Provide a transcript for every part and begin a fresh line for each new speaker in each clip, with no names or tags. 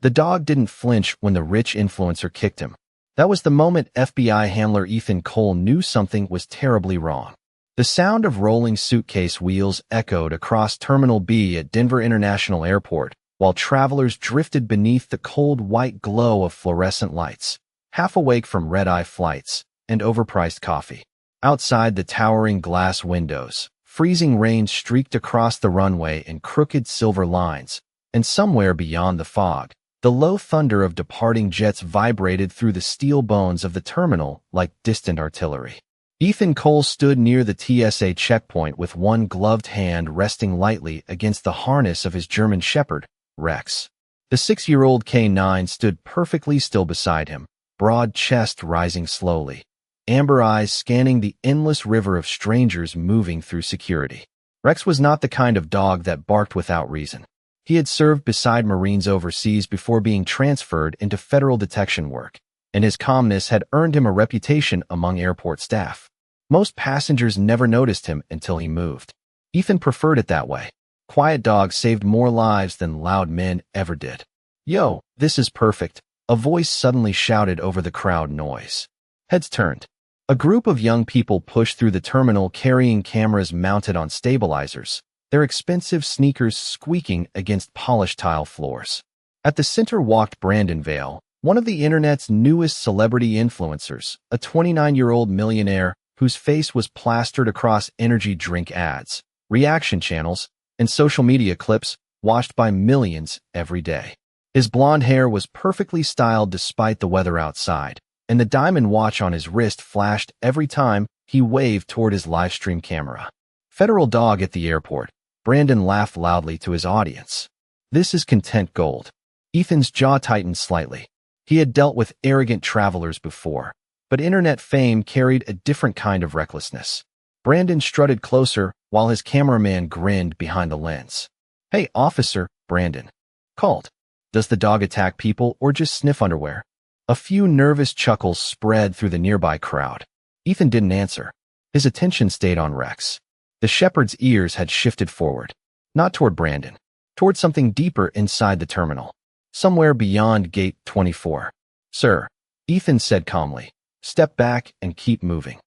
The dog didn't flinch when the rich influencer kicked him. That was the moment FBI handler Ethan Cole knew something was terribly wrong. The sound of rolling suitcase wheels echoed across Terminal B at Denver International Airport, while travelers drifted beneath the cold white glow of fluorescent lights, half awake from red-eye flights and overpriced coffee. Outside the towering glass windows, freezing rain streaked across the runway in crooked silver lines, and somewhere beyond the fog, the low thunder of departing jets vibrated through the steel bones of the terminal like distant artillery. Ethan Cole stood near the TSA checkpoint with one gloved hand resting lightly against the harness of his German Shepherd, Rex. The 6-year-old K9 stood perfectly still beside him, broad chest rising slowly, amber eyes scanning the endless river of strangers moving through security. Rex was not the kind of dog that barked without reason. He had served beside Marines overseas before being transferred into federal detection work, and his calmness had earned him a reputation among airport staff. Most passengers never noticed him until he moved. Ethan preferred it that way. Quiet dogs saved more lives than loud men ever did. "Yo, this is perfect," a voice suddenly shouted over the crowd noise. Heads turned. A group of young people pushed through the terminal carrying cameras mounted on stabilizers, their expensive sneakers squeaking against polished tile floors. At the center walked Brandon Vale, one of the internet's newest celebrity influencers, a 29-year-old millionaire whose face was plastered across energy drink ads, reaction channels, and social media clips watched by millions every day. His blonde hair was perfectly styled despite the weather outside, and the diamond watch on his wrist flashed every time he waved toward his livestream camera. Federal dog at the airport. Brandon laughed loudly to his audience. This is content gold. Ethan's jaw tightened slightly. He had dealt with arrogant travelers before, but internet fame carried a different kind of recklessness. Brandon strutted closer while his cameraman grinned behind the lens. "Hey, officer," Brandon called. "Does the dog attack people or just sniff underwear?" A few nervous chuckles spread through the nearby crowd. Ethan didn't answer. His attention stayed on Rex. The shepherd's ears had shifted forward, not toward Brandon, toward something deeper inside the terminal, somewhere beyond Gate 24. "Sir," Ethan said calmly, "step back and keep moving."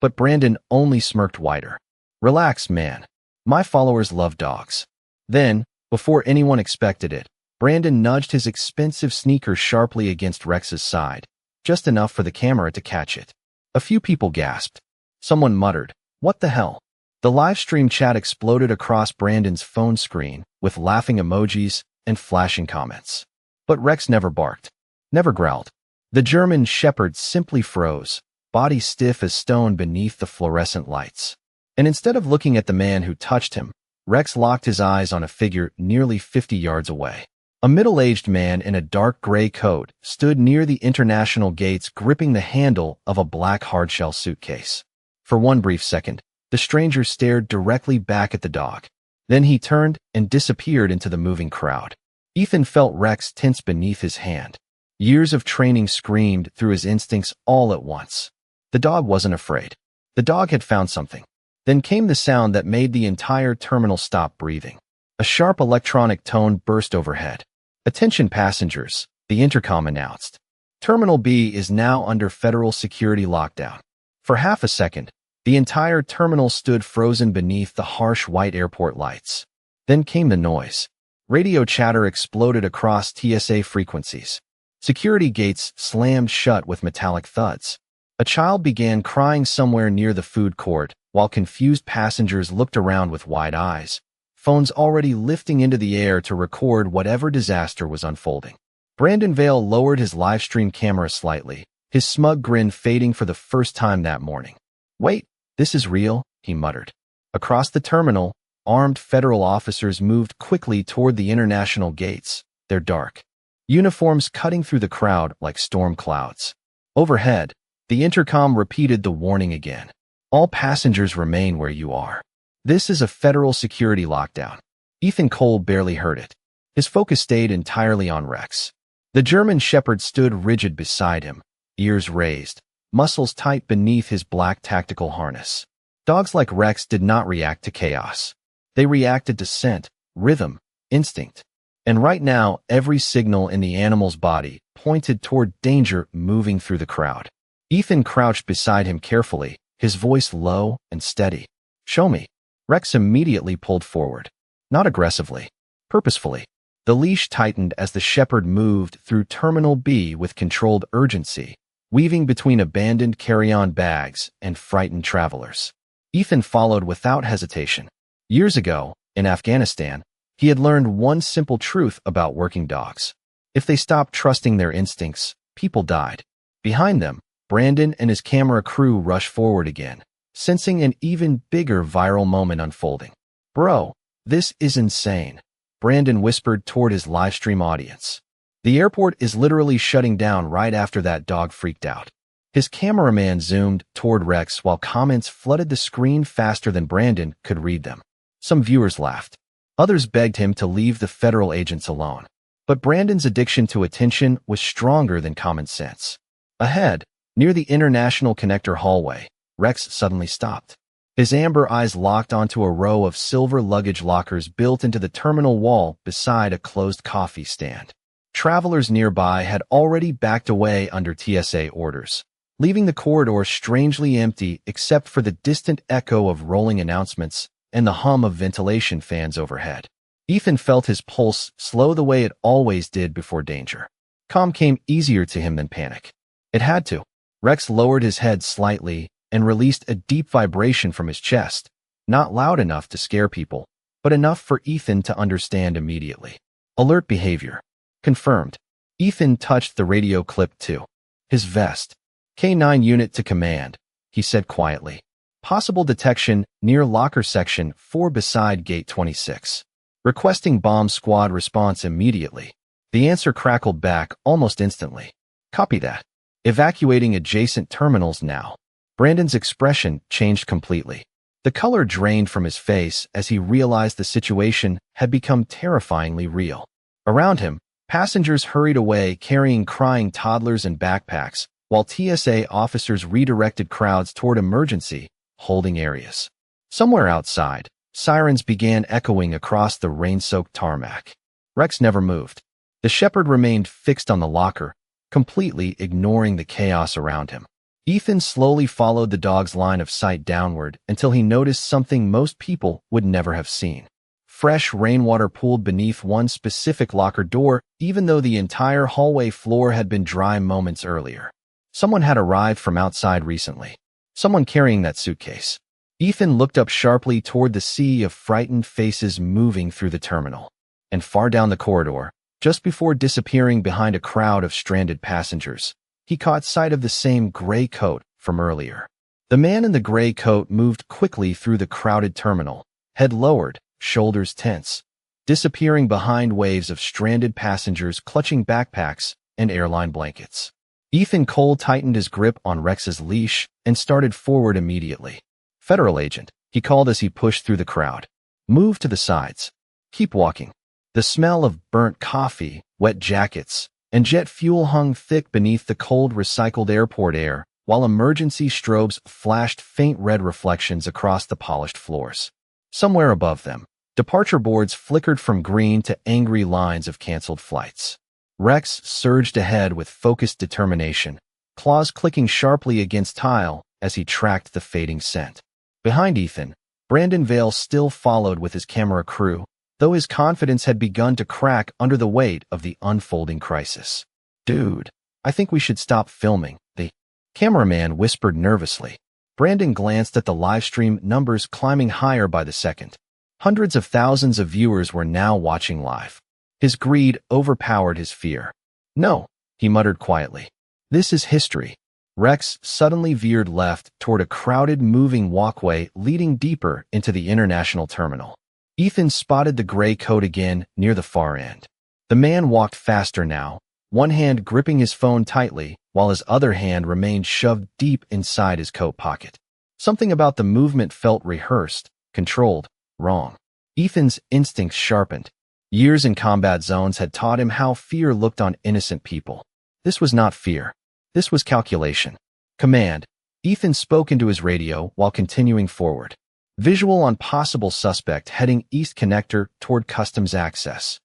But Brandon only smirked wider. "Relax, man. My followers love dogs." Then, before anyone expected it, Brandon nudged his expensive sneaker sharply against Rex's side, just enough for the camera to catch it. A few people gasped. Someone muttered, "What the hell?" The livestream chat exploded across Brandon's phone screen with laughing emojis and flashing comments. But Rex never barked, never growled. The German Shepherd simply froze, body stiff as stone beneath the fluorescent lights. And instead of looking at the man who touched him, Rex locked his eyes on a figure nearly 50 yards away. A middle-aged man in a dark gray coat stood near the international gates gripping the handle of a black hardshell suitcase. For one brief second, the stranger stared directly back at the dog. Then he turned and disappeared into the moving crowd. Ethan felt Rex tense beneath his hand. Years of training screamed through his instincts all at once. The dog wasn't afraid. The dog had found something. Then came the sound that made the entire terminal stop breathing. A sharp electronic tone burst overhead. "Attention passengers," the intercom announced. "Terminal B is now under federal security lockdown." For half a second, the entire terminal stood frozen beneath the harsh white airport lights. Then came the noise. Radio chatter exploded across TSA frequencies. Security gates slammed shut with metallic thuds. A child began crying somewhere near the food court, while confused passengers looked around with wide eyes, phones already lifting into the air to record whatever disaster was unfolding. Brandon Vale lowered his livestream camera slightly, his smug grin fading for the first time that morning. "Wait, this is real," he muttered. Across the terminal, armed federal officers moved quickly toward the international gates, their dark uniforms cutting through the crowd like storm clouds. Overhead, the intercom repeated the warning again. "All passengers remain where you are. This is a federal security lockdown." Ethan Cole barely heard it. His focus stayed entirely on Rex. The German Shepherd stood rigid beside him, ears raised, muscles tight beneath his black tactical harness. Dogs like Rex did not react to chaos. They reacted to scent, rhythm, instinct. And right now, every signal in the animal's body pointed toward danger moving through the crowd. Ethan crouched beside him carefully, his voice low and steady. "Show me." Rex immediately pulled forward. Not aggressively, purposefully. The leash tightened as the shepherd moved through Terminal B with controlled urgency, weaving between abandoned carry-on bags and frightened travelers. Ethan followed without hesitation. Years ago, in Afghanistan, he had learned one simple truth about working dogs. If they stopped trusting their instincts, people died. Behind them, Brandon and his camera crew rushed forward again, sensing an even bigger viral moment unfolding. "Bro, this is insane," Brandon whispered toward his livestream audience. "The airport is literally shutting down right after that dog freaked out." His cameraman zoomed toward Rex while comments flooded the screen faster than Brandon could read them. Some viewers laughed. Others begged him to leave the federal agents alone. But Brandon's addiction to attention was stronger than common sense. Ahead, near the International Connector hallway, Rex suddenly stopped. His amber eyes locked onto a row of silver luggage lockers built into the terminal wall beside a closed coffee stand. Travelers nearby had already backed away under TSA orders, leaving the corridor strangely empty except for the distant echo of rolling announcements and the hum of ventilation fans overhead. Ethan felt his pulse slow the way it always did before danger. Calm came easier to him than panic. It had to. Rex lowered his head slightly and released a deep vibration from his chest, not loud enough to scare people, but enough for Ethan to understand immediately. Alert behavior. Confirmed. Ethan touched the radio clip too. His vest. K9 unit to command, he said quietly. Possible detection near locker section 4 beside gate 26. Requesting bomb squad response immediately. The answer crackled back almost instantly. Copy that. Evacuating adjacent terminals now. Brandon's expression changed completely. The color drained from his face as he realized the situation had become terrifyingly real. Around him, passengers hurried away carrying crying toddlers and backpacks, while TSA officers redirected crowds toward emergency holding areas. Somewhere outside, sirens began echoing across the rain-soaked tarmac. Rex never moved. The shepherd remained fixed on the locker, completely ignoring the chaos around him. Ethan slowly followed the dog's line of sight downward until he noticed something most people would never have seen. Fresh rainwater pooled beneath one specific locker door, even though the entire hallway floor had been dry moments earlier. Someone had arrived from outside recently. Someone carrying that suitcase. Ethan looked up sharply toward the sea of frightened faces moving through the terminal. And far down the corridor, just before disappearing behind a crowd of stranded passengers, he caught sight of the same gray coat from earlier. The man in the gray coat moved quickly through the crowded terminal, head lowered, shoulders tense, disappearing behind waves of stranded passengers clutching backpacks and airline blankets. Ethan Cole tightened his grip on Rex's leash and started forward immediately. "Federal agent," he called as he pushed through the crowd. "Move to the sides. Keep walking." The smell of burnt coffee, wet jackets, and jet fuel hung thick beneath the cold recycled airport air, while emergency strobes flashed faint red reflections across the polished floors. Somewhere above them, departure boards flickered from green to angry lines of canceled flights. Rex surged ahead with focused determination, claws clicking sharply against tile as he tracked the fading scent. Behind Ethan, Brandon Vale still followed with his camera crew, though his confidence had begun to crack under the weight of the unfolding crisis. "Dude, I think we should stop filming," the cameraman whispered nervously. Brandon glanced at the livestream numbers climbing higher by the second. Hundreds of thousands of viewers were now watching live. His greed overpowered his fear. "No," he muttered quietly. "This is history." Rex suddenly veered left toward a crowded moving walkway leading deeper into the international terminal. Ethan spotted the gray coat again near the far end. The man walked faster now, one hand gripping his phone tightly, while his other hand remained shoved deep inside his coat pocket. Something about the movement felt rehearsed, controlled, wrong. Ethan's instincts sharpened. Years in combat zones had taught him how fear looked on innocent people. This was not fear. This was calculation. "Command." Ethan spoke into his radio while continuing forward. "Visual on possible suspect heading east connector toward customs access.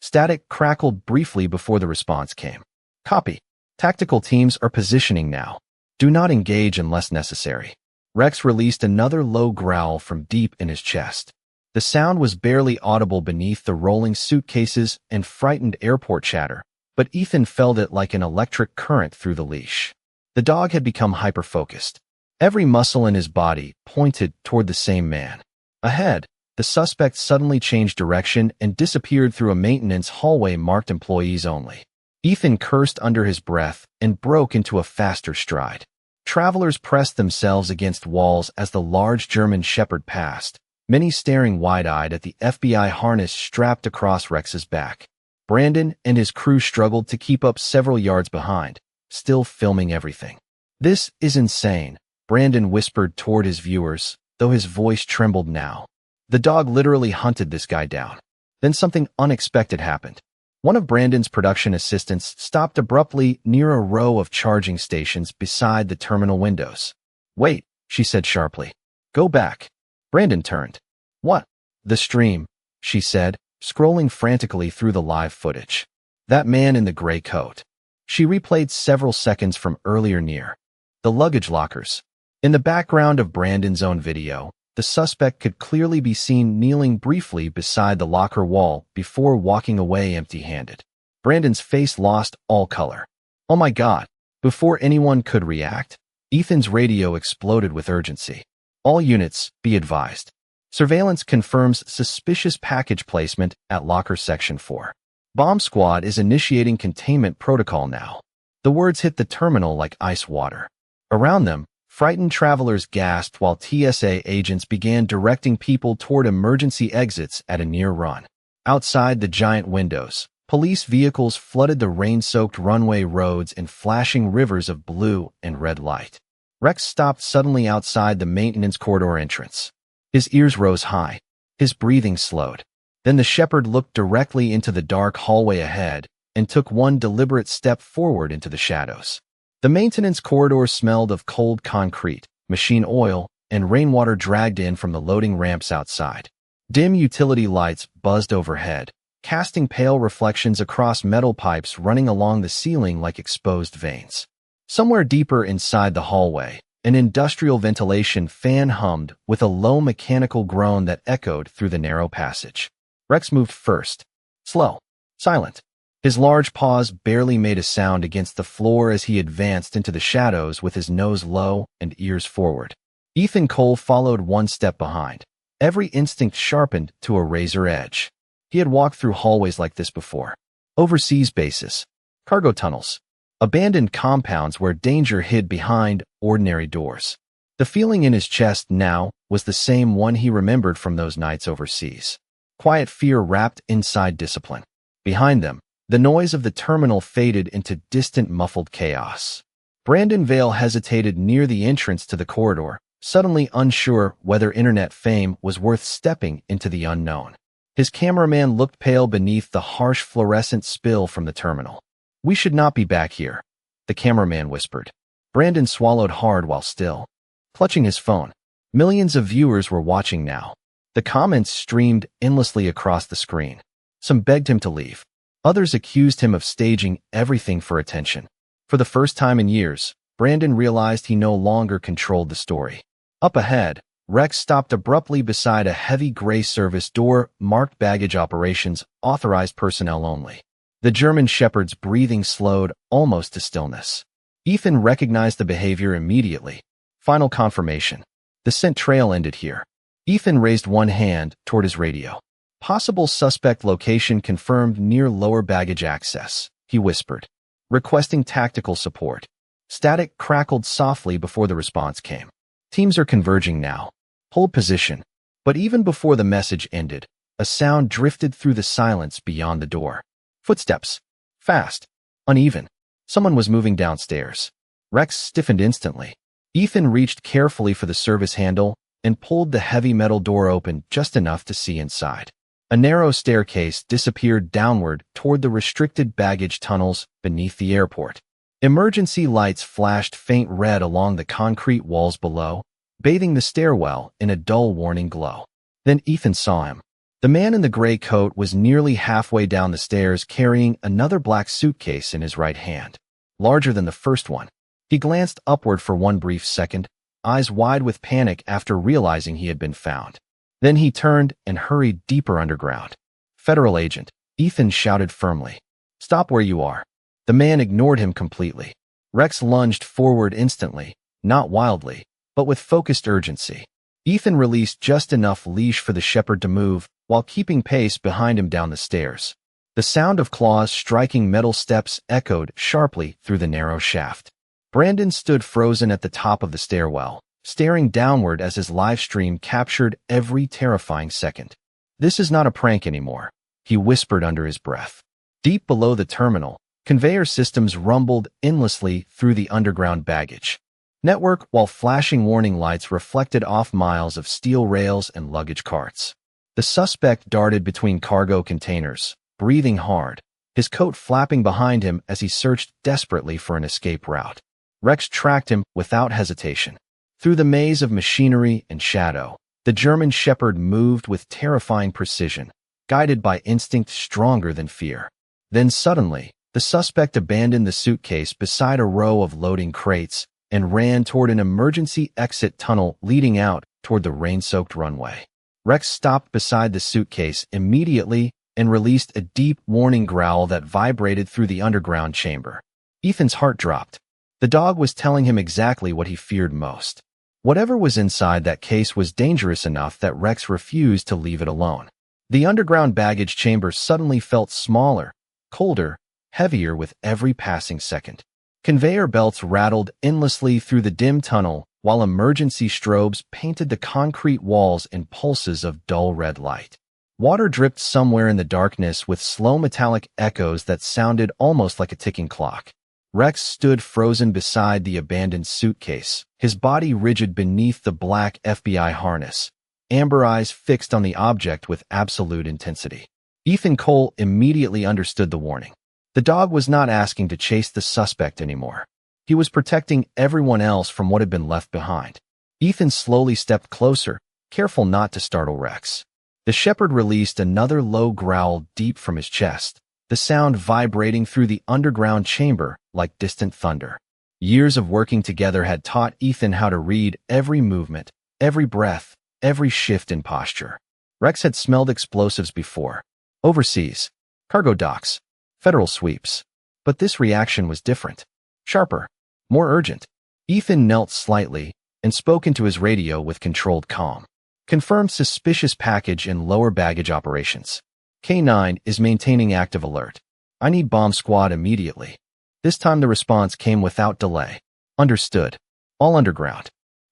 Static crackled briefly before the response came. Copy. Tactical teams are positioning now. Do not engage unless necessary. Rex released another low growl from deep in his chest. The sound was barely audible beneath the rolling suitcases and frightened airport chatter, but Ethan felt it like an electric current through the leash. The dog had become hyper-focused. Every muscle in his body pointed toward the same man. Ahead, the suspect suddenly changed direction and disappeared through a maintenance hallway marked employees only. Ethan cursed under his breath and broke into a faster stride. Travelers pressed themselves against walls as the large German Shepherd passed, many staring wide-eyed at the FBI harness strapped across Rex's back. Brandon and his crew struggled to keep up several yards behind, still filming everything. "This is insane," Brandon whispered toward his viewers, though his voice trembled now. The dog literally hunted this guy down. Then something unexpected happened. One of Brandon's production assistants stopped abruptly near a row of charging stations beside the terminal windows. "Wait," she said sharply. "Go back." Brandon turned. "What?" "The stream," she said, scrolling frantically through the live footage. "That man in the gray coat." She replayed several seconds from earlier near the luggage lockers. In the background of Brandon's own video, the suspect could clearly be seen kneeling briefly beside the locker wall before walking away empty-handed. Brandon's face lost all color. "Oh my God!" Before anyone could react, Ethan's radio exploded with urgency. "All units, be advised. Surveillance confirms suspicious package placement at locker section 4. Bomb squad is initiating containment protocol now." The words hit the terminal like ice water. Around them, frightened travelers gasped while TSA agents began directing people toward emergency exits at a near run. Outside the giant windows, police vehicles flooded the rain-soaked runway roads in flashing rivers of blue and red light. Rex stopped suddenly outside the maintenance corridor entrance. His ears rose high. His breathing slowed. Then the Shepherd looked directly into the dark hallway ahead and took one deliberate step forward into the shadows. The maintenance corridor smelled of cold concrete, machine oil, and rainwater dragged in from the loading ramps outside. Dim utility lights buzzed overhead, casting pale reflections across metal pipes running along the ceiling like exposed veins. Somewhere deeper inside the hallway, an industrial ventilation fan hummed with a low mechanical groan that echoed through the narrow passage. Rex moved first. Slow. Silent. His large paws barely made a sound against the floor as he advanced into the shadows with his nose low and ears forward. Ethan Cole followed one step behind, every instinct sharpened to a razor edge. He had walked through hallways like this before. Overseas bases, cargo tunnels, abandoned compounds where danger hid behind ordinary doors. The feeling in his chest now was the same one he remembered from those nights overseas. Quiet fear wrapped inside discipline. Behind them, the noise of the terminal faded into distant muffled chaos. Brandon Vale hesitated near the entrance to the corridor, suddenly unsure whether internet fame was worth stepping into the unknown. His cameraman looked pale beneath the harsh fluorescent spill from the terminal. "We should not be back here," the cameraman whispered. Brandon swallowed hard while still, clutching his phone. Millions of viewers were watching now. The comments streamed endlessly across the screen. Some begged him to leave. Others accused him of staging everything for attention. For the first time in years, Brandon realized he no longer controlled the story. Up ahead, Rex stopped abruptly beside a heavy gray service door marked baggage operations, authorized personnel only. The German Shepherd's breathing slowed almost to stillness. Ethan recognized the behavior immediately. Final confirmation. The scent trail ended here. Ethan raised one hand toward his radio. "Possible suspect location confirmed near lower baggage access," he whispered, requesting tactical support. Static crackled softly before the response came. "Teams are converging now. Hold position." But even before the message ended, a sound drifted through the silence beyond the door. Footsteps. Fast. Uneven. Someone was moving downstairs. Rex stiffened instantly. Ethan reached carefully for the service handle and pulled the heavy metal door open just enough to see inside. A narrow staircase disappeared downward toward the restricted baggage tunnels beneath the airport. Emergency lights flashed faint red along the concrete walls below, bathing the stairwell in a dull warning glow. Then Ethan saw him. The man in the gray coat was nearly halfway down the stairs carrying another black suitcase in his right hand, larger than the first one. He glanced upward for one brief second, eyes wide with panic after realizing he had been found. Then he turned and hurried deeper underground. "Federal agent," Ethan shouted firmly. "Stop where you are." The man ignored him completely. Rex lunged forward instantly, not wildly, but with focused urgency. Ethan released just enough leash for the shepherd to move, while keeping pace behind him down the stairs. The sound of claws striking metal steps echoed sharply through the narrow shaft. Brandon stood frozen at the top of the stairwell, staring downward as his live stream captured every terrifying second. "This is not a prank anymore," he whispered under his breath. Deep below the terminal, conveyor systems rumbled endlessly through the underground baggage network while flashing warning lights reflected off miles of steel rails and luggage carts. The suspect darted between cargo containers, breathing hard, his coat flapping behind him as he searched desperately for an escape route. Rex tracked him without hesitation. Through the maze of machinery and shadow, the German shepherd moved with terrifying precision, guided by instinct stronger than fear. Then suddenly, the suspect abandoned the suitcase beside a row of loading crates and ran toward an emergency exit tunnel leading out toward the rain-soaked runway. Rex stopped beside the suitcase immediately and released a deep warning growl that vibrated through the underground chamber. Ethan's heart dropped. The dog was telling him exactly what he feared most. Whatever was inside that case was dangerous enough that Rex refused to leave it alone. The underground baggage chamber suddenly felt smaller, colder, heavier with every passing second. Conveyor belts rattled endlessly through the dim tunnel, while emergency strobes painted the concrete walls in pulses of dull red light. Water dripped somewhere in the darkness with slow metallic echoes that sounded almost like a ticking clock. Rex stood frozen beside the abandoned suitcase, his body rigid beneath the black FBI harness, amber eyes fixed on the object with absolute intensity. Ethan Cole immediately understood the warning. The dog was not asking to chase the suspect anymore. He was protecting everyone else from what had been left behind. Ethan slowly stepped closer, careful not to startle Rex. The shepherd released another low growl deep from his chest, the sound vibrating through the underground chamber like distant thunder. Years of working together had taught Ethan how to read every movement, every breath, every shift in posture. Rex had smelled explosives before. Overseas, cargo docks, federal sweeps. But this reaction was different. Sharper, more urgent. Ethan knelt slightly and spoke into his radio with controlled calm. Confirmed suspicious package in lower baggage operations. K9 is maintaining active alert. I need bomb squad immediately. This time the response came without delay. Understood. All underground.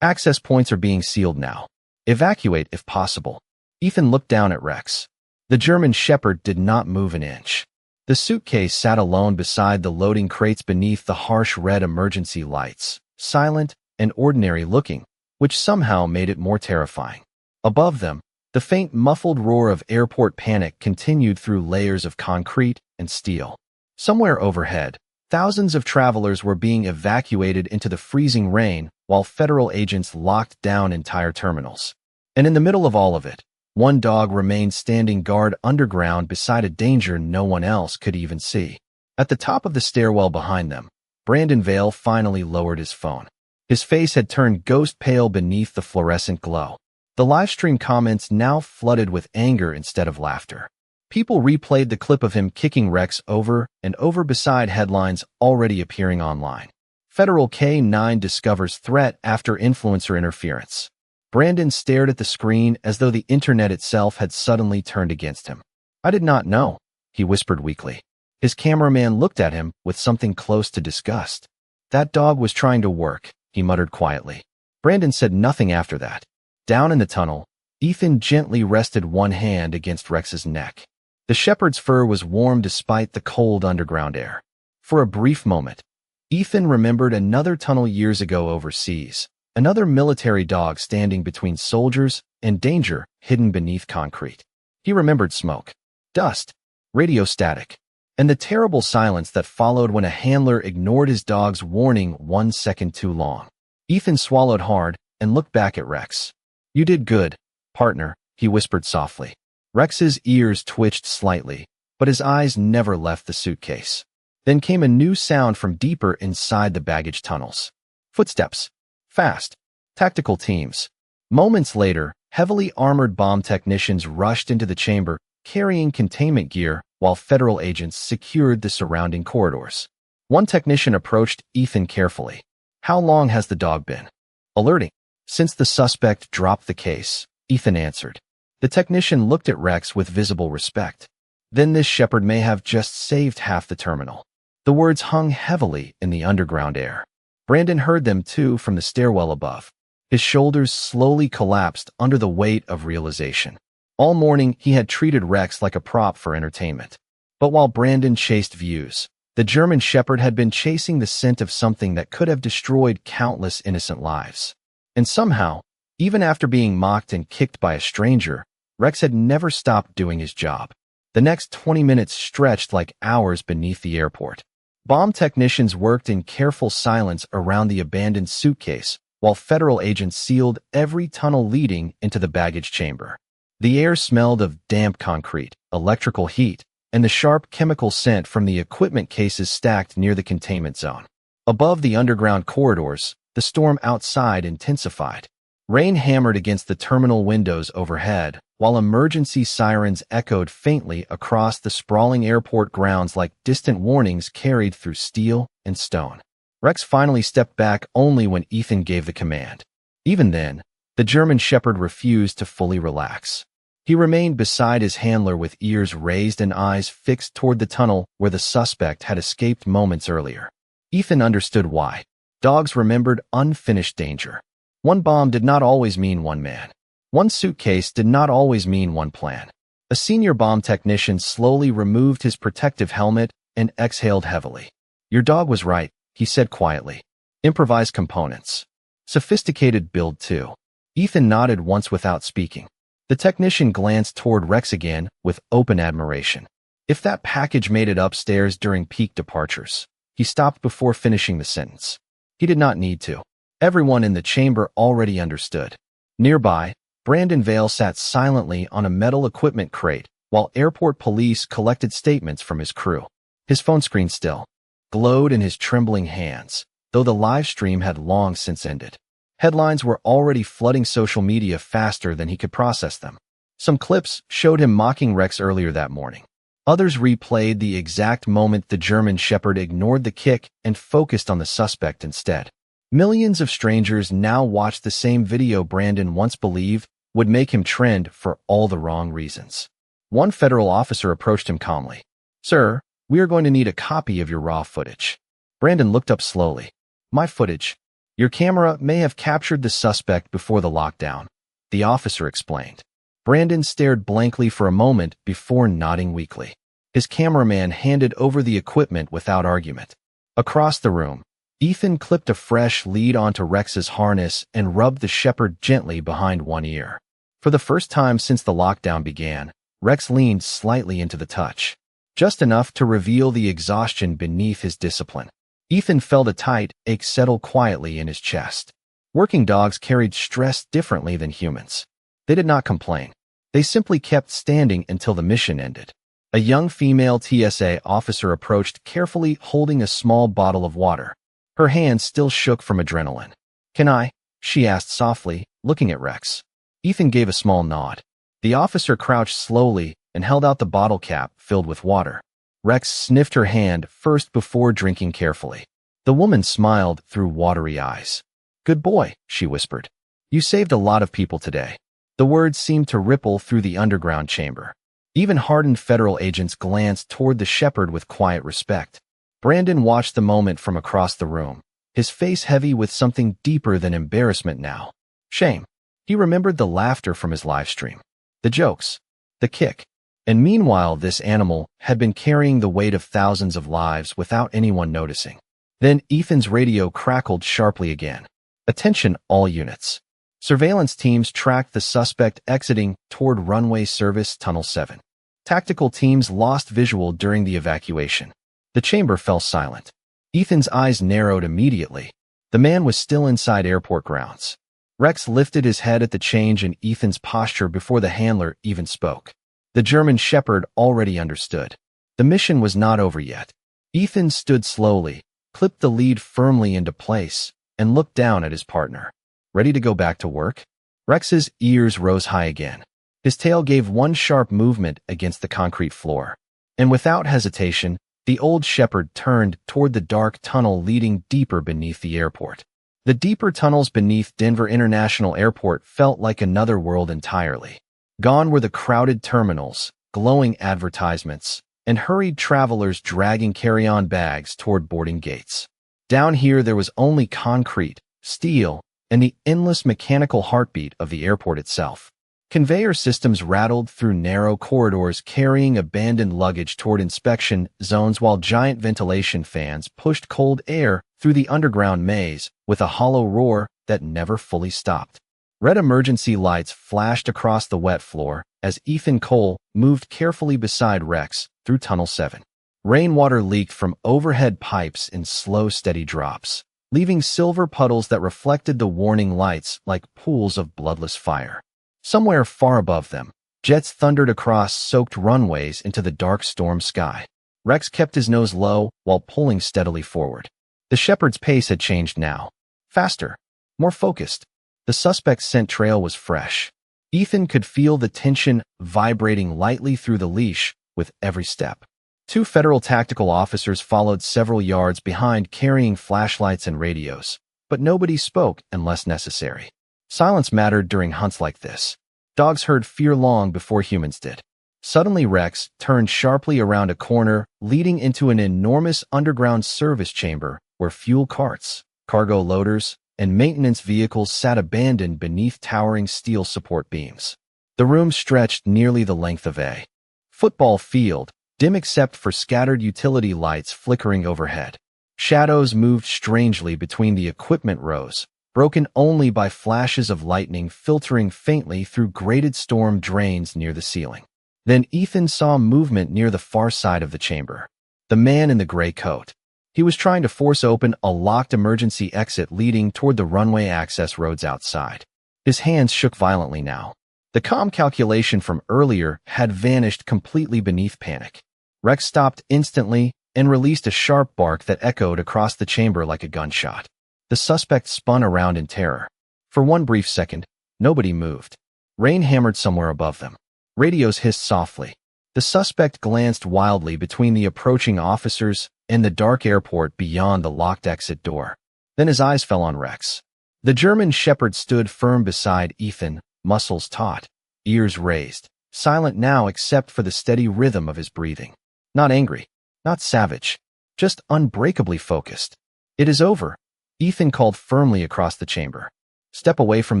Access points are being sealed now. Evacuate if possible. Ethan looked down at Rex. The German shepherd did not move an inch. The suitcase sat alone beside the loading crates beneath the harsh red emergency lights, silent and ordinary looking, which somehow made it more terrifying. Above them, the faint muffled roar of airport panic continued through layers of concrete and steel. Somewhere overhead, thousands of travelers were being evacuated into the freezing rain while federal agents locked down entire terminals. And in the middle of all of it, one dog remained standing guard underground beside a danger no one else could even see. At the top of the stairwell behind them, Brandon Vale finally lowered his phone. His face had turned ghost pale beneath the fluorescent glow. The livestream comments now flooded with anger instead of laughter. People replayed the clip of him kicking Rex over and over beside headlines already appearing online. Federal K9 discovers threat after influencer interference. Brandon stared at the screen as though the internet itself had suddenly turned against him. I did not know, he whispered weakly. His cameraman looked at him with something close to disgust. That dog was trying to work, he muttered quietly. Brandon said nothing after that. Down in the tunnel, Ethan gently rested one hand against Rex's neck. The shepherd's fur was warm despite the cold underground air. For a brief moment, Ethan remembered another tunnel years ago overseas, another military dog standing between soldiers and danger hidden beneath concrete. He remembered smoke, dust, radio static, and the terrible silence that followed when a handler ignored his dog's warning 1 second too long. Ethan swallowed hard and looked back at Rex. You did good, partner, he whispered softly. Rex's ears twitched slightly, but his eyes never left the suitcase. Then came a new sound from deeper inside the baggage tunnels. Footsteps. Fast. Tactical teams. Moments later, heavily armored bomb technicians rushed into the chamber, carrying containment gear, while federal agents secured the surrounding corridors. One technician approached Ethan carefully. "How long has the dog been?" "Alerting. Since the suspect dropped the case," Ethan answered. The technician looked at Rex with visible respect. "Then this shepherd may have just saved half the terminal." The words hung heavily in the underground air. Brandon heard them too from the stairwell above. His shoulders slowly collapsed under the weight of realization. All morning, he had treated Rex like a prop for entertainment. But while Brandon chased views, the German shepherd had been chasing the scent of something that could have destroyed countless innocent lives. And somehow, even after being mocked and kicked by a stranger, Rex had never stopped doing his job. The next 20 minutes stretched like hours beneath the airport. Bomb technicians worked in careful silence around the abandoned suitcase, while federal agents sealed every tunnel leading into the baggage chamber. The air smelled of damp concrete, electrical heat, and the sharp chemical scent from the equipment cases stacked near the containment zone. Above the underground corridors, the storm outside intensified. Rain hammered against the terminal windows overhead, while emergency sirens echoed faintly across the sprawling airport grounds like distant warnings carried through steel and stone. Rex finally stepped back only when Ethan gave the command. Even then, the German shepherd refused to fully relax. He remained beside his handler with ears raised and eyes fixed toward the tunnel where the suspect had escaped moments earlier. Ethan understood why. Dogs remembered unfinished danger. One bomb did not always mean one man. One suitcase did not always mean one plan. A senior bomb technician slowly removed his protective helmet and exhaled heavily. "Your dog was right," he said quietly. "Improvised components. Sophisticated build too." Ethan nodded once without speaking. The technician glanced toward Rex again with open admiration. "If that package made it upstairs during peak departures." He stopped before finishing the sentence. He did not need to. Everyone in the chamber already understood. Nearby, Brandon Vale sat silently on a metal equipment crate while airport police collected statements from his crew. His phone screen still glowed in his trembling hands, though the live stream had long since ended. Headlines were already flooding social media faster than he could process them. Some clips showed him mocking Rex earlier that morning. Others replayed the exact moment the German shepherd ignored the kick and focused on the suspect instead. Millions of strangers now watched the same video Brandon once believed would make him trend for all the wrong reasons. One federal officer approached him calmly. "Sir, we are going to need a copy of your raw footage." Brandon looked up slowly. "My footage? Your camera may have captured the suspect before the lockdown," the officer explained. Brandon stared blankly for a moment before nodding weakly. His cameraman handed over the equipment without argument. Across the room, Ethan clipped a fresh lead onto Rex's harness and rubbed the shepherd gently behind one ear. For the first time since the lockdown began, Rex leaned slightly into the touch, just enough to reveal the exhaustion beneath his discipline. Ethan felt a tight ache settle quietly in his chest. Working dogs carried stress differently than humans. They did not complain. They simply kept standing until the mission ended. A young female TSA officer approached carefully holding a small bottle of water. Her hand still shook from adrenaline. "Can I?" she asked softly, looking at Rex. Ethan gave a small nod. The officer crouched slowly and held out the bottle cap filled with water. Rex sniffed her hand first before drinking carefully. The woman smiled through watery eyes. "Good boy," she whispered. "You saved a lot of people today." The words seemed to ripple through the underground chamber. Even hardened federal agents glanced toward the shepherd with quiet respect. Brandon watched the moment from across the room, his face heavy with something deeper than embarrassment now. Shame. He remembered the laughter from his live stream, the jokes, the kick. And meanwhile, this animal had been carrying the weight of thousands of lives without anyone noticing. Then Ethan's radio crackled sharply again. "Attention, all units." Surveillance teams tracked the suspect exiting toward runway service Tunnel 7. Tactical teams lost visual during the evacuation. The chamber fell silent. Ethan's eyes narrowed immediately. The man was still inside airport grounds. Rex lifted his head at the change in Ethan's posture before the handler even spoke. The German shepherd already understood. The mission was not over yet. Ethan stood slowly, clipped the lead firmly into place, and looked down at his partner. Ready to go back to work? Rex's ears rose high again. His tail gave one sharp movement against the concrete floor. And without hesitation, the old shepherd turned toward the dark tunnel leading deeper beneath the airport. The deeper tunnels beneath Denver International Airport felt like another world entirely. Gone were the crowded terminals, glowing advertisements, and hurried travelers dragging carry-on bags toward boarding gates. Down here there was only concrete, steel, and the endless mechanical heartbeat of the airport itself. Conveyor systems rattled through narrow corridors carrying abandoned luggage toward inspection zones while giant ventilation fans pushed cold air through the underground maze with a hollow roar that never fully stopped. Red emergency lights flashed across the wet floor as Ethan Cole moved carefully beside Rex through Tunnel 7. Rainwater leaked from overhead pipes in slow, steady drops, leaving silver puddles that reflected the warning lights like pools of bloodless fire. Somewhere far above them, jets thundered across soaked runways into the dark storm sky. Rex kept his nose low while pulling steadily forward. The shepherd's pace had changed now. Faster, more focused. The suspect's scent trail was fresh. Ethan could feel the tension vibrating lightly through the leash with every step. Two federal tactical officers followed several yards behind carrying flashlights and radios, but nobody spoke unless necessary. Silence mattered during hunts like this. Dogs heard fear long before humans did. Suddenly Rex turned sharply around a corner, leading into an enormous underground service chamber where fuel carts, cargo loaders, and maintenance vehicles sat abandoned beneath towering steel support beams. The room stretched nearly the length of a football field, dim except for scattered utility lights flickering overhead. Shadows moved strangely between the equipment rows, broken only by flashes of lightning filtering faintly through grated storm drains near the ceiling. Then Ethan saw movement near the far side of the chamber. The man in the gray coat. He was trying to force open a locked emergency exit leading toward the runway access roads outside. His hands shook violently now. The calm calculation from earlier had vanished completely beneath panic. Rex stopped instantly and released a sharp bark that echoed across the chamber like a gunshot. The suspect spun around in terror. For one brief second, nobody moved. Rain hammered somewhere above them. Radios hissed softly. The suspect glanced wildly between the approaching officers and the dark airport beyond the locked exit door. Then his eyes fell on Rex. The German shepherd stood firm beside Ethan, muscles taut, ears raised, silent now except for the steady rhythm of his breathing. Not angry, not savage, just unbreakably focused. "It is over," Ethan called firmly across the chamber. "Step away from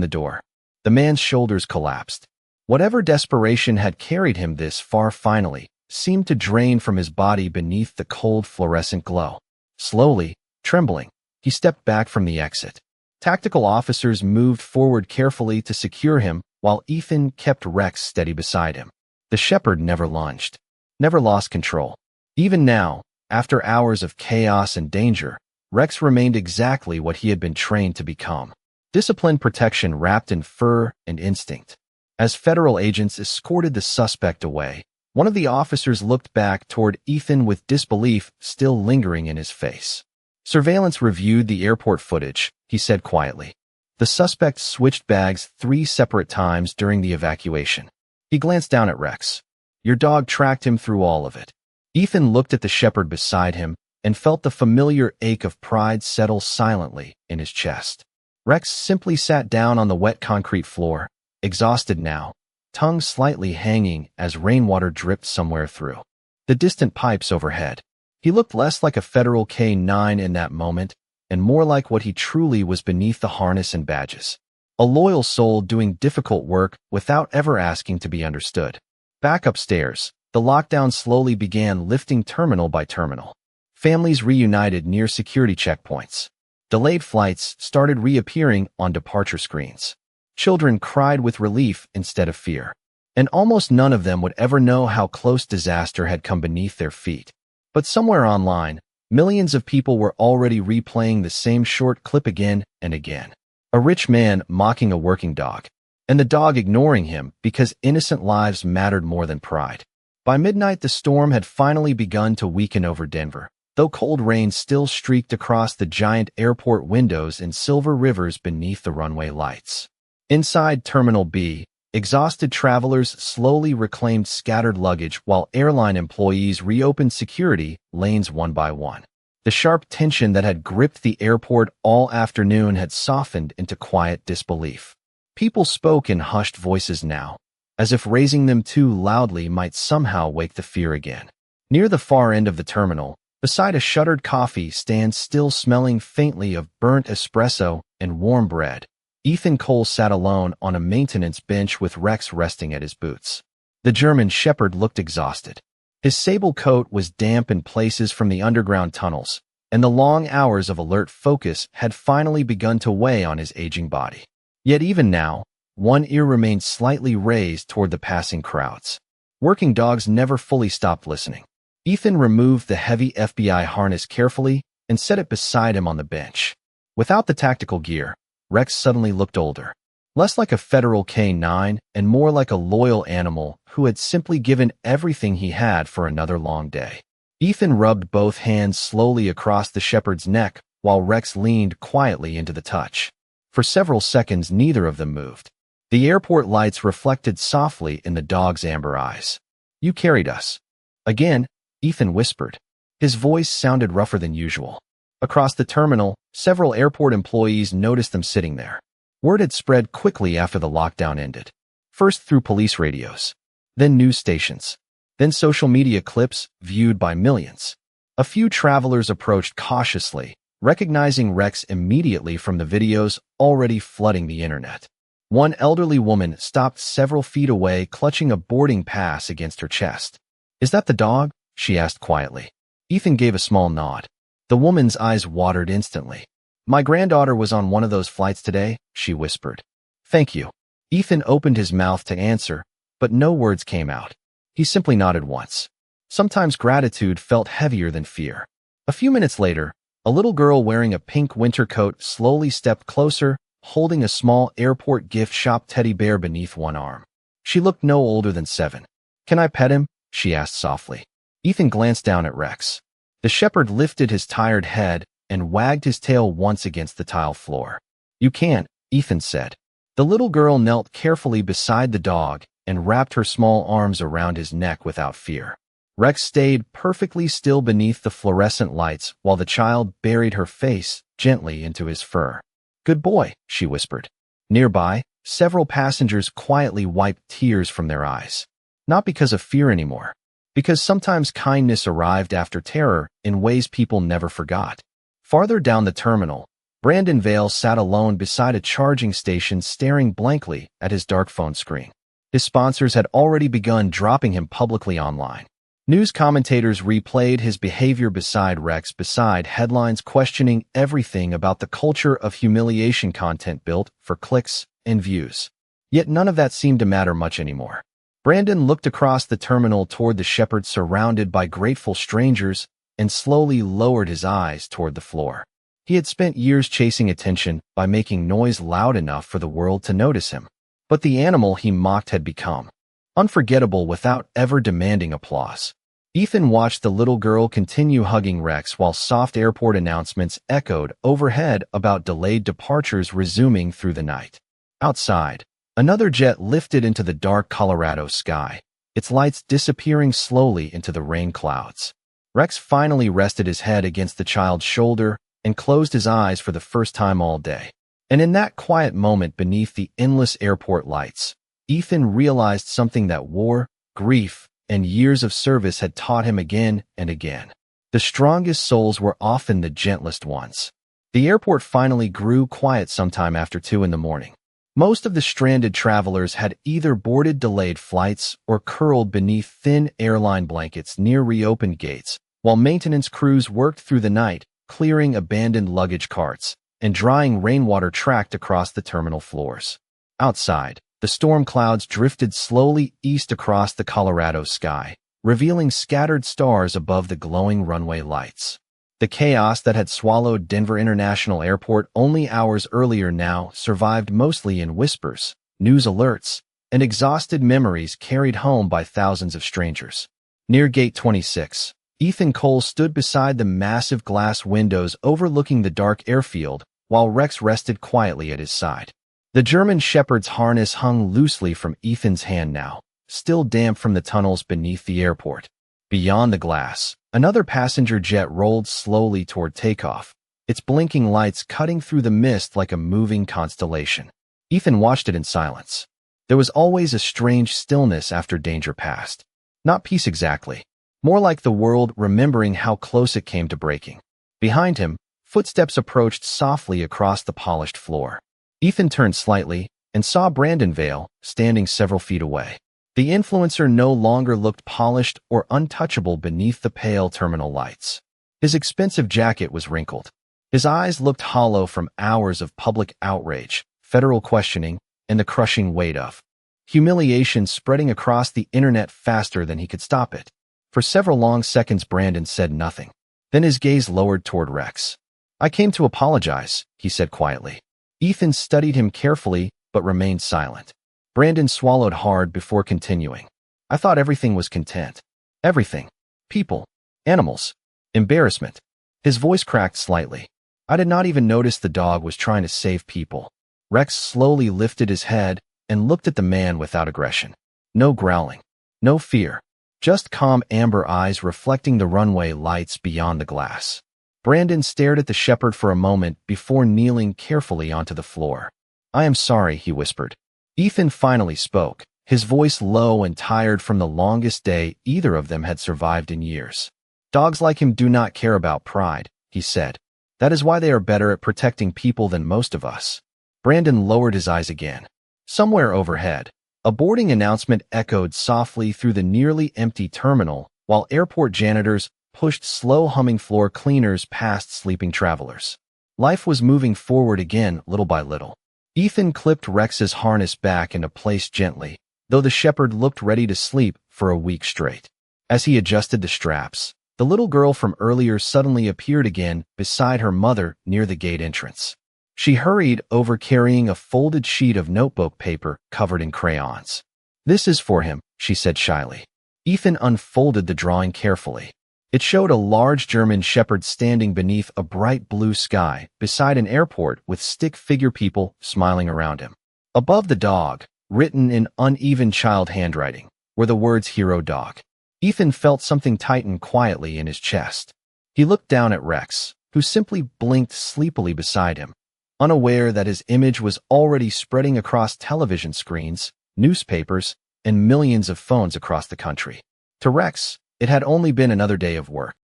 the door." The man's shoulders collapsed. Whatever desperation had carried him this far finally seemed to drain from his body beneath the cold fluorescent glow. Slowly, trembling, he stepped back from the exit. Tactical officers moved forward carefully to secure him while Ethan kept Rex steady beside him. The shepherd never lunged, never lost control. Even now, after hours of chaos and danger, Rex remained exactly what he had been trained to become. Disciplined protection wrapped in fur and instinct. As federal agents escorted the suspect away, one of the officers looked back toward Ethan with disbelief still lingering in his face. "Surveillance reviewed the airport footage," he said quietly. The suspect switched bags 3 separate times during the evacuation. He glanced down at Rex. "Your dog tracked him through all of it." Ethan looked at the shepherd beside him and felt the familiar ache of pride settle silently in his chest. Rex simply sat down on the wet concrete floor, exhausted now, tongue slightly hanging as rainwater dripped somewhere through the distant pipes overhead. He looked less like a federal K-9 in that moment and more like what he truly was beneath the harness and badges. A loyal soul doing difficult work without ever asking to be understood. Back upstairs, the lockdown slowly began lifting terminal by terminal. Families reunited near security checkpoints. Delayed flights started reappearing on departure screens. Children cried with relief instead of fear. And almost none of them would ever know how close disaster had come beneath their feet. But somewhere online, millions of people were already replaying the same short clip again and again. A rich man mocking a working dog. and the dog ignoring him because innocent lives mattered more than pride. By midnight, the storm had finally begun to weaken over Denver, though cold rain still streaked across the giant airport windows in silver rivers beneath the runway lights. Inside Terminal B, exhausted travelers slowly reclaimed scattered luggage while airline employees reopened security lanes one by one. The sharp tension that had gripped the airport all afternoon had softened into quiet disbelief. People spoke in hushed voices now, as if raising them too loudly might somehow wake the fear again. Near the far end of the terminal, beside a shuttered coffee stand still smelling faintly of burnt espresso and warm bread, Ethan Cole sat alone on a maintenance bench with Rex resting at his boots. The German shepherd looked exhausted. His sable coat was damp in places from the underground tunnels, and the long hours of alert focus had finally begun to weigh on his aging body. Yet even now, one ear remained slightly raised toward the passing crowds. Working dogs never fully stopped listening. Ethan removed the heavy FBI harness carefully and set it beside him on the bench. Without the tactical gear, Rex suddenly looked older, less like a federal K-9 and more like a loyal animal who had simply given everything he had for another long day. Ethan rubbed both hands slowly across the shepherd's neck while Rex leaned quietly into the touch. For several seconds, neither of them moved. The airport lights reflected softly in the dog's amber eyes. "You carried us." Again, Ethan whispered. His voice sounded rougher than usual. Across the terminal, several airport employees noticed them sitting there. Word had spread quickly after the lockdown ended. First through police radios, then news stations, then social media clips viewed by millions. A few travelers approached cautiously, recognizing Rex immediately from the videos already flooding the internet. One elderly woman stopped several feet away, clutching a boarding pass against her chest. "Is that the dog?" she asked quietly. Ethan gave a small nod. The woman's eyes watered instantly. "My granddaughter was on one of those flights today," she whispered. "Thank you." Ethan opened his mouth to answer, but no words came out. He simply nodded once. Sometimes gratitude felt heavier than fear. A few minutes later, a little girl wearing a pink winter coat slowly stepped closer, holding a small airport gift shop teddy bear beneath one arm. She looked no older than 7. "Can I pet him?" she asked softly. Ethan glanced down at Rex. The shepherd lifted his tired head and wagged his tail once against the tile floor. "You can't," Ethan said. The little girl knelt carefully beside the dog and wrapped her small arms around his neck without fear. Rex stayed perfectly still beneath the fluorescent lights while the child buried her face gently into his fur. "Good boy," she whispered. Nearby, several passengers quietly wiped tears from their eyes. Not because of fear anymore, because sometimes kindness arrived after terror in ways people never forgot. Farther down the terminal, Brandon Vale sat alone beside a charging station staring blankly at his dark phone screen. His sponsors had already begun dropping him publicly online. News commentators replayed his behavior beside Rex beside headlines questioning everything about the culture of humiliation content built for clicks and views. Yet none of that seemed to matter much anymore. Brandon looked across the terminal toward the shepherd surrounded by grateful strangers and slowly lowered his eyes toward the floor. He had spent years chasing attention by making noise loud enough for the world to notice him. But the animal he mocked had become unforgettable without ever demanding applause. Ethan watched the little girl continue hugging Rex while soft airport announcements echoed overhead about delayed departures resuming through the night. Outside, another jet lifted into the dark Colorado sky, its lights disappearing slowly into the rain clouds. Rex finally rested his head against the child's shoulder and closed his eyes for the first time all day. And in that quiet moment beneath the endless airport lights, Ethan realized something that war, grief, and years of service had taught him again and again. The strongest souls were often the gentlest ones. The airport finally grew quiet sometime after 2 in the morning. Most of the stranded travelers had either boarded delayed flights or curled beneath thin airline blankets near reopened gates, while maintenance crews worked through the night, clearing abandoned luggage carts and drying rainwater tracked across the terminal floors. Outside, the storm clouds drifted slowly east across the Colorado sky, revealing scattered stars above the glowing runway lights. The chaos that had swallowed Denver International Airport only hours earlier now survived mostly in whispers, news alerts, and exhausted memories carried home by thousands of strangers. Near Gate 26, Ethan Cole stood beside the massive glass windows overlooking the dark airfield, while Rex rested quietly at his side. The German Shepherd's harness hung loosely from Ethan's hand now, still damp from the tunnels beneath the airport. Beyond the glass, another passenger jet rolled slowly toward takeoff, its blinking lights cutting through the mist like a moving constellation. Ethan watched it in silence. There was always a strange stillness after danger passed. Not peace exactly, more like the world remembering how close it came to breaking. Behind him, footsteps approached softly across the polished floor. Ethan turned slightly and saw Brandon Vale standing several feet away. The influencer no longer looked polished or untouchable beneath the pale terminal lights. His expensive jacket was wrinkled. His eyes looked hollow from hours of public outrage, federal questioning, and the crushing weight of humiliation spreading across the internet faster than he could stop it. For several long seconds, Brandon said nothing. Then his gaze lowered toward Rex. "I came to apologize," he said quietly. Ethan studied him carefully, but remained silent. Brandon swallowed hard before continuing. "I thought everything was content. Everything. People. Animals. Embarrassment." His voice cracked slightly. "I did not even notice the dog was trying to save people." Rex slowly lifted his head and looked at the man without aggression. No growling. No fear. Just calm amber eyes reflecting the runway lights beyond the glass. Brandon stared at the shepherd for a moment before kneeling carefully onto the floor. "I am sorry," he whispered. Ethan finally spoke, his voice low and tired from the longest day either of them had survived in years. "Dogs like him do not care about pride," he said. "That is why they are better at protecting people than most of us." Brandon lowered his eyes again. Somewhere overhead, a boarding announcement echoed softly through the nearly empty terminal, while airport janitors pushed slow-humming floor cleaners past sleeping travelers. Life was moving forward again, little by little. Ethan clipped Rex's harness back into place gently, though the shepherd looked ready to sleep for a week straight. As he adjusted the straps, the little girl from earlier suddenly appeared again beside her mother near the gate entrance. She hurried over carrying a folded sheet of notebook paper covered in crayons. "This is for him," she said shyly. Ethan unfolded the drawing carefully. It showed a large German shepherd standing beneath a bright blue sky beside an airport with stick figure people smiling around him. Above the dog, written in uneven child handwriting, were the words "Hero Dog." Ethan felt something tighten quietly in his chest. He looked down at Rex, who simply blinked sleepily beside him, unaware that his image was already spreading across television screens, newspapers, and millions of phones across the country. To Rex, it had only been another day of work.